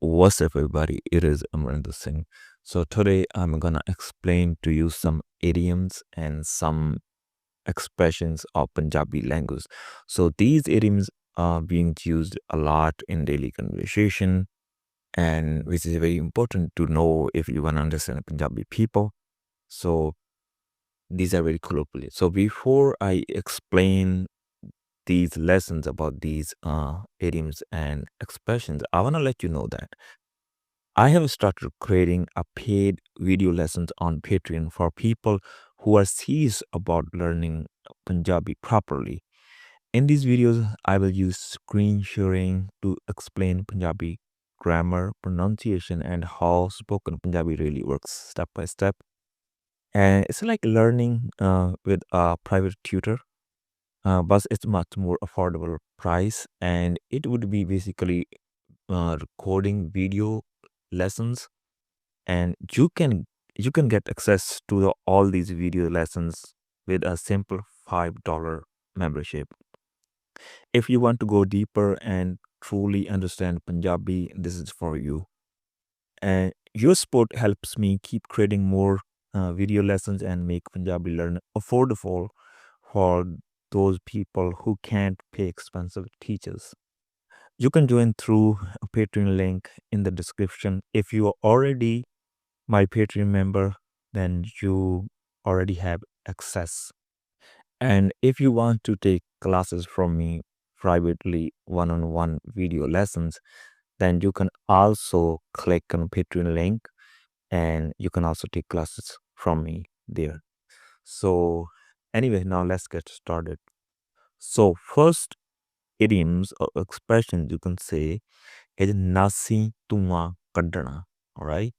What's up, everybody? It is Amrinder Singh. So today I'm gonna explain to you some idioms and some expressions of Punjabi language. So these idioms are being used a lot in daily conversation, and which is very important to know if you want to understand Punjabi people. So these are very colloquial. So before I explain these lessons about these idioms and expressions, I want to let you know that I have started creating a paid video lessons on Patreon for people who are serious about learning Punjabi properly. In these videos, I will use screen sharing to explain Punjabi grammar, pronunciation, and how spoken Punjabi really works step by step. And it's like learning with a private tutor, but it's much more affordable price, and it would be basically recording video lessons, and you can get access to all these video lessons with a simple $5 membership. If you want to go deeper and truly understand Punjabi, this is for you. And your support helps me keep creating more video lessons and make Punjabi learn affordable for those people who can't pay expensive teachers. You can join through a Patreon link in the description. If you are already my Patreon member, then you already have access. And if you want to take classes from me privately, one-on-one video lessons, then you can also click on Patreon link, and you can also take classes from me there. So anyway, now let's get started. So first idioms or expressions you can say is nasi tua kadana. All right.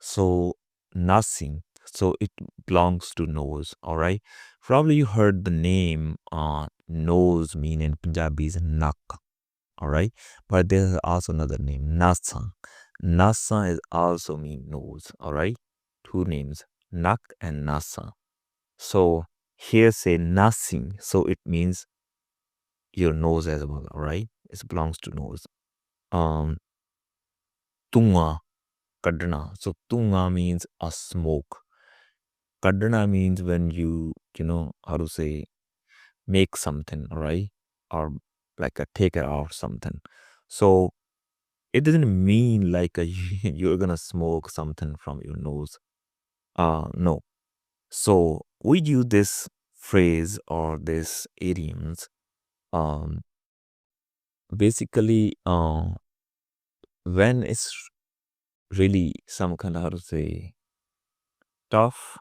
So nasi, so it belongs to nose. All right. Probably you heard the name nose mean in Punjabi is nak. All right. But there's also another name, nasa. Nasa is also mean nose. All right. Two names, nak and nasa. So here say nasi. So it means your nose as well. All right. It belongs to nose. Tunga kadna. So tunga means a smoke. Kadna means when you know how to say make something, right? Or like a take it out something. So it doesn't mean like you're gonna smoke something from your nose. No. So we use this phrase or this idioms um basically when it's really some kind of how to say tough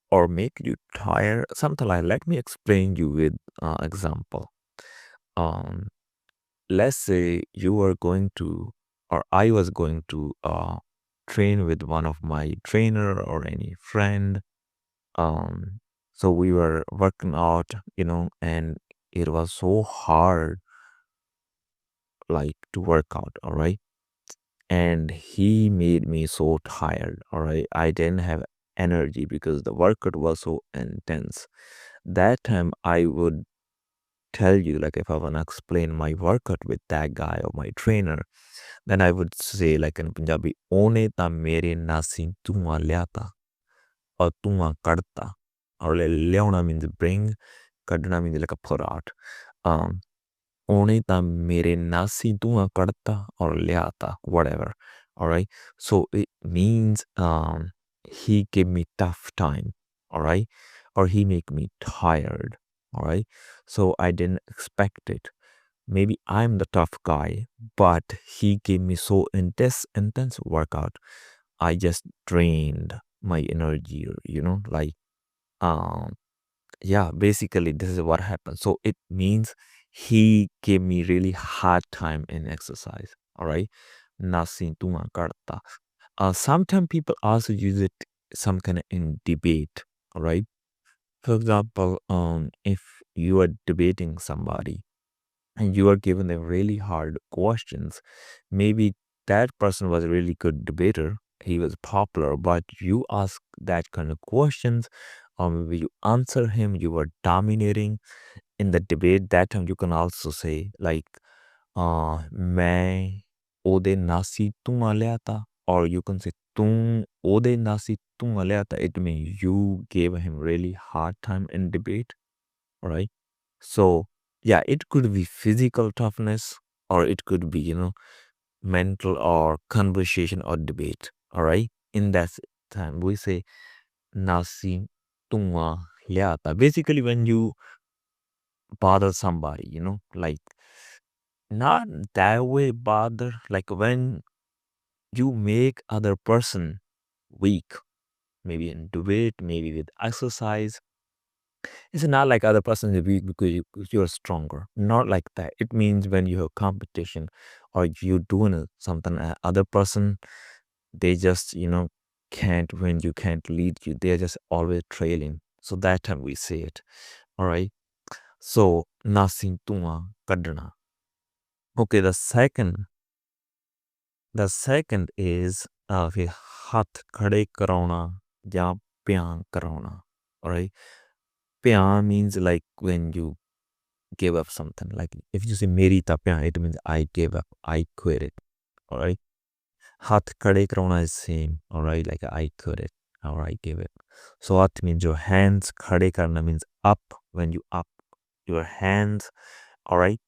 or make you tired, something like. Let me explain you with example. Um, let's say you were going to, or I was going to train with one of my trainer or any friend. Um, so we were working out, and it was so hard, like to work out. All right. And he made me so tired. All right. I didn't have energy because the workout was so intense. That time I would tell you, like, if I want to explain my workout with that guy or my trainer, then I would say, like in Punjabi, "One ta mere nasi tua liata or tua kadta." Or leona means bring, kadna means like a put out. Um, "One ta mere nasi tua kadta or liata," whatever. All right. So it means he gave me tough time. All right. Or he make me tired. All right. So I didn't expect it. Maybe I'm the tough guy, but he gave me so intense workout. I just drained my energy, like um yeah, basically this is what happened. So it means he gave me really hard time in exercise. All right. Nasi tuma karta. Sometimes people also use it some kind of in debate. All right. For example, if you are debating somebody and you are given them really hard questions, maybe that person was a really good debater, he was popular, but you ask that kind of questions, or maybe you answer him, you were dominating in the debate. That time you can also say like मैं ode nasi tua liata, or you can say tum ode nasi tua liata. It means you gave him really hard time in debate, right? So yeah, it could be physical toughness, or it could be, mental or conversation or debate. All right. In that time, we say nasi tua liata. Basically, when you bother somebody, like not that way bother, like when you make other person weak, maybe in debate, maybe with exercise. It's not like other person is weak because you're stronger. Not like that. It means when you have competition or you doing something, other person, they just, can't win you, can't lead you. They're just always trailing. So that time we say it. All right. So nasin tua kadna. Okay, the second is फिर हाथ खड़े कराना या प्यां कराना. All right. Pyaan means like when you give up something. Like if you say meri ta pyaan, it means I gave up, I quit it. All right. Hath khade karona is same. All right. Like I quit it or I give it. So hath means your hands. Khade karna means up, when you up your hands. All right.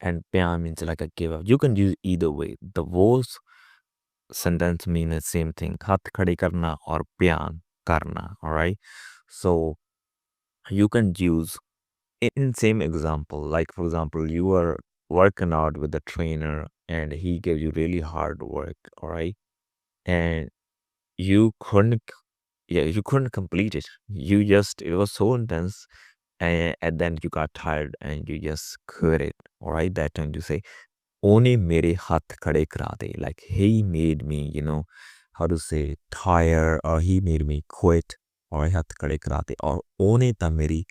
And pyaan means like a give up. You can use either way. The both sentence mean the same thing. Hath khade karna or pyaan karna. All right. So you can use in same example, like for example, you are working out with the trainer and he gave you really hard work, all right, and you couldn't, yeah, you couldn't complete it. You just, it was so intense, and then you got tired and you just quit it. All right, that time you say "One mere hath khade kara de," like he made me, how to say, tire, or he made me quit, or hath khade kara de, or "one ta meri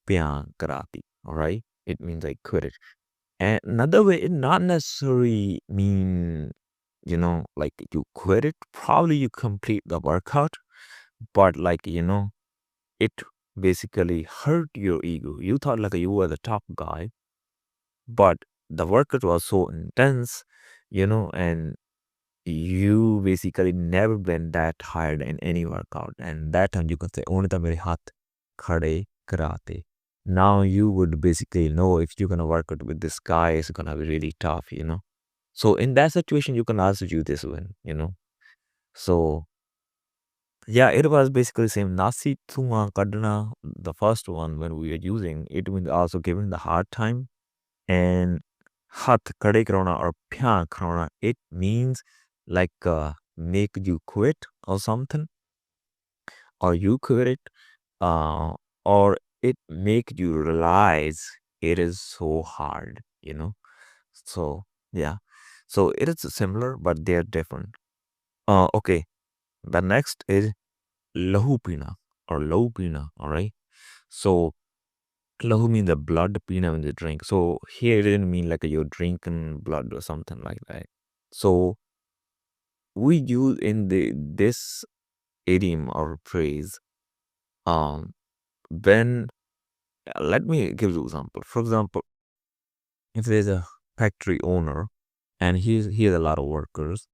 pyaan karati." All right, it means I quit it. And another way, it not necessarily mean, like you quit it. Probably you complete the workout, but like, it basically hurt your ego. You thought like you were the top guy, but the workout was so intense, and you basically never been that tired in any workout. And that time you can say, only the mere hath khade karate. Now you would basically know if you're gonna work out with this guy, it's gonna be really tough. So in that situation, you can also use this one. So yeah, it was basically same. Nasi tuma kadna, the first one when we were using, it means also giving the hard time. And hat kade karona or pya karona, it means like make you quit or something, or you quit it, uh, or it make you realize it is so hard. So yeah, so it is similar, but they're different. Okay, the next is lahu pina or low pina. All right, so lahu means the blood, pina means the drink. So here it didn't mean like you're drinking blood or something like that. So we use in this idiom or phrase, um when, let me give you example. For example, if there's a factory owner and he has a lot of workers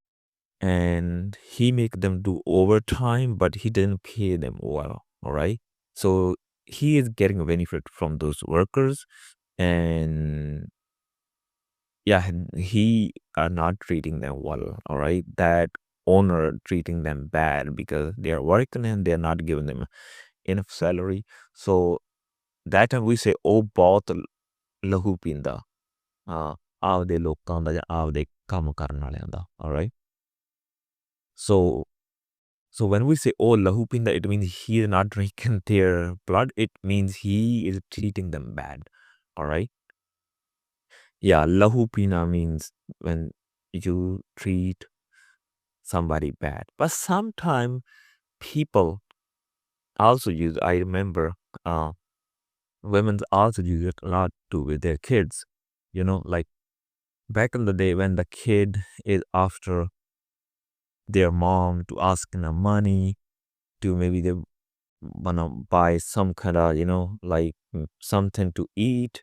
and he make them do overtime, but he didn't pay them well. All right, so he is getting a benefit from those workers, and yeah, he are not treating them well. All right, that owner treating them bad because they are working and they're not giving them enough salary. So that time we say oh ਬਹੁਤ ਲਹੂ ਪੀਂਦਾ ਆਪਦੇ ਲੋਕਾਂ ਦਾ ਜਾਂ ਆਪਦੇ ਕੰਮ ਕਰਨ ਵਾਲਿਆਂ ਦਾ. All right, so when we say oh lahu pinda, it means he is not drinking their blood. It means he is treating them bad. All right, yeah, lahu pina means when you treat somebody bad. But sometimes people also use, I remember, women also use it a lot too with their kids. Like back in the day when the kid is after their mom to ask them money to, maybe they wanna buy some kind of, like something to eat,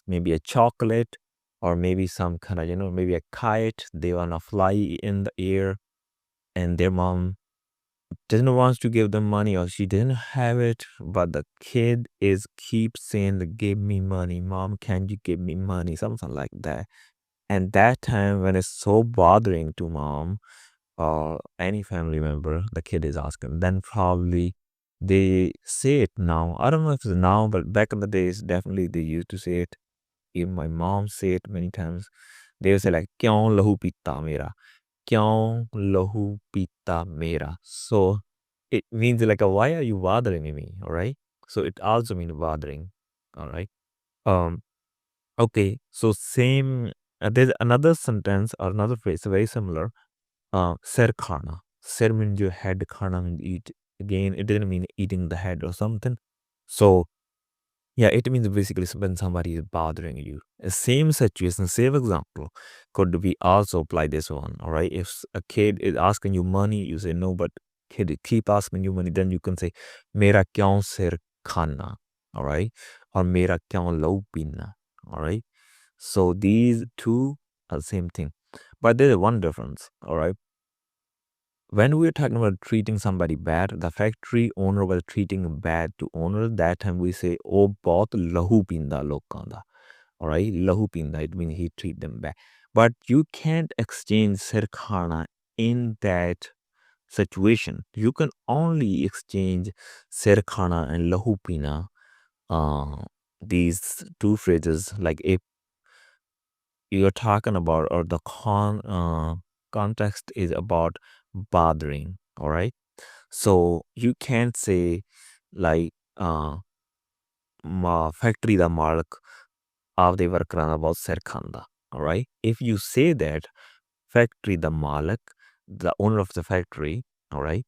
maybe a chocolate. or maybe some kind of, maybe a kite. They want to fly in the air, and their mom didn't want to give them money, or she didn't have it, but the kid is keep saying, give me money, mom, can you give me money, something like that. And that time when it's so bothering to mom or any family member, the kid is asking, then probably they say it now. I don't know if it's now, but back in the days, definitely they used to say it. Even my mom say it many times. They would say like, "Kyon lahu pita mera? Kyon lahu pita mera?" So it means like, why are you bothering me? All right. So it also means bothering. All right. Um. Okay. So same. There's another sentence or another phrase very similar. Sir khana. Sir means your head. Khana means eat. Again, it didn't mean eating the head or something. So yeah, it means basically when somebody is bothering you. Same situation, same example could be also apply this one. All right. If a kid is asking you money, you say no, but kid keep asking you money, then you can say Mera kyon sir khana. All right. Or Mera kyon lo pina. All right. So these two are the same thing. But there's one difference. All right. When we're talking about treating somebody bad, the factory owner was treating bad to owner. That time we say, "Oh, bahut lahu pinda lokan da." All right, lahu pinda. It means he treat them bad. But you can't exchange sir khana in that situation. You can only exchange sir khana and lahu pina. These two phrases, like if you're talking about, or the context is about bothering. All right. So you can't say like factory the mark of the worker about serkhanda. All right. If you say that factory the malik, the owner of the factory, all right,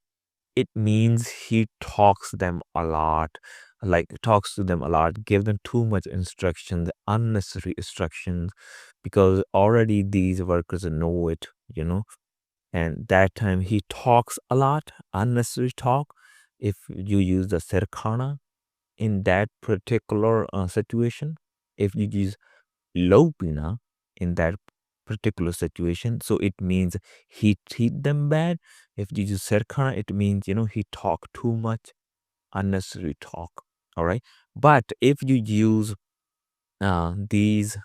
it means he talks them a lot, like talks to them a lot, give them too much instructions, unnecessary instructions, because already these workers know it, and that time he talks a lot, unnecessary talk. If you use the serkhana in that particular situation, if you use lopina in that particular situation, so it means he treat them bad. If you use serkhana, it means he talk too much, unnecessary talk. All right. But if you use these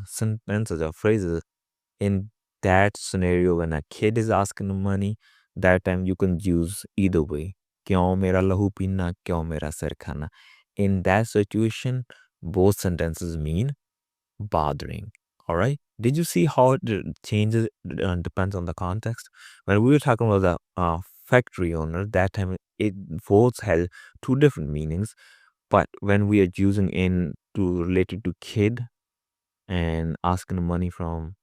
sentences or phrases in that scenario, when a kid is asking money, that time you can use either way. Kyon mera lahu pina, kyon mera sir khana. In that situation, both sentences mean bothering. All right. Did you see how it changes, depends on the context? When we were talking about the factory owner, that time it both had two different meanings. But when we are using in to related to kid and asking money from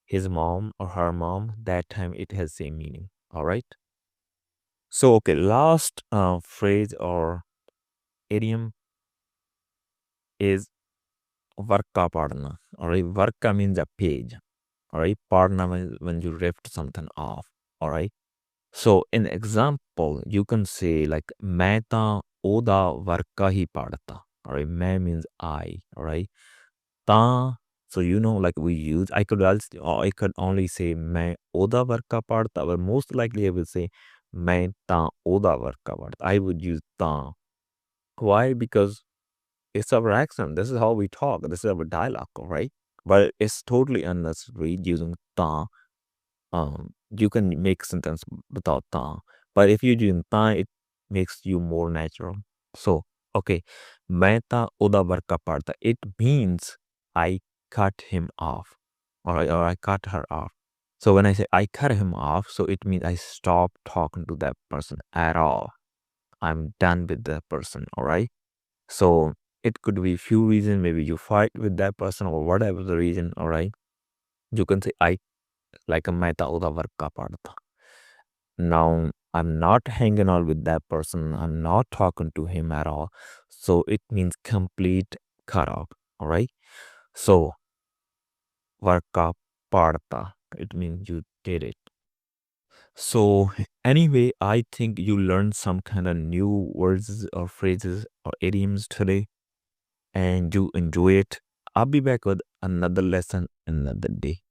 his mom or her mom, that time it has same meaning. All right. So okay, last phrase or idiom is varka padna. All right, varka means a page. All right, padna means when you ripped something off. All right. So in example, you can say like मैं ਤਾਂ ਉਹਦਾ ਵਰਕਾ ਹੀ ਪੜਤਾ. All right, मैं means I. All right. ਤਾਂ, so like we use, I could only say मैं ਉਹਦਾ ਵਰਕਾ ਪੜਤਾ, but most likely I will say मैं ਤਾਂ ਉਹਦਾ ਵਰਕਾ ਪੜਤਾ. I would use ਤਾਂ. Why? Because it's our accent. This is how we talk. This is our dialogue, right? But it's totally unnecessary using ਤਾਂ. You can make sentence without ta, but if you do ta, it makes you more natural. So okay, मैं ता ओदा वर्का पड़ता, it means I cut him off, or I cut her off. So when I say I cut him off, so it means I stop talking to that person at all. I'm done with that person. All right. So it could be few reasons. Maybe you fight with that person or whatever the reason. All right. You can say I, like a meta oda work ka padta. Now I'm not hanging out with that person. I'm not talking to him at all. So it means complete cut off. All right. So varka parta. It means you did it. So anyway, I think you learned some kind of new words or phrases or idioms today, and you enjoy it. I'll be back with another lesson another day.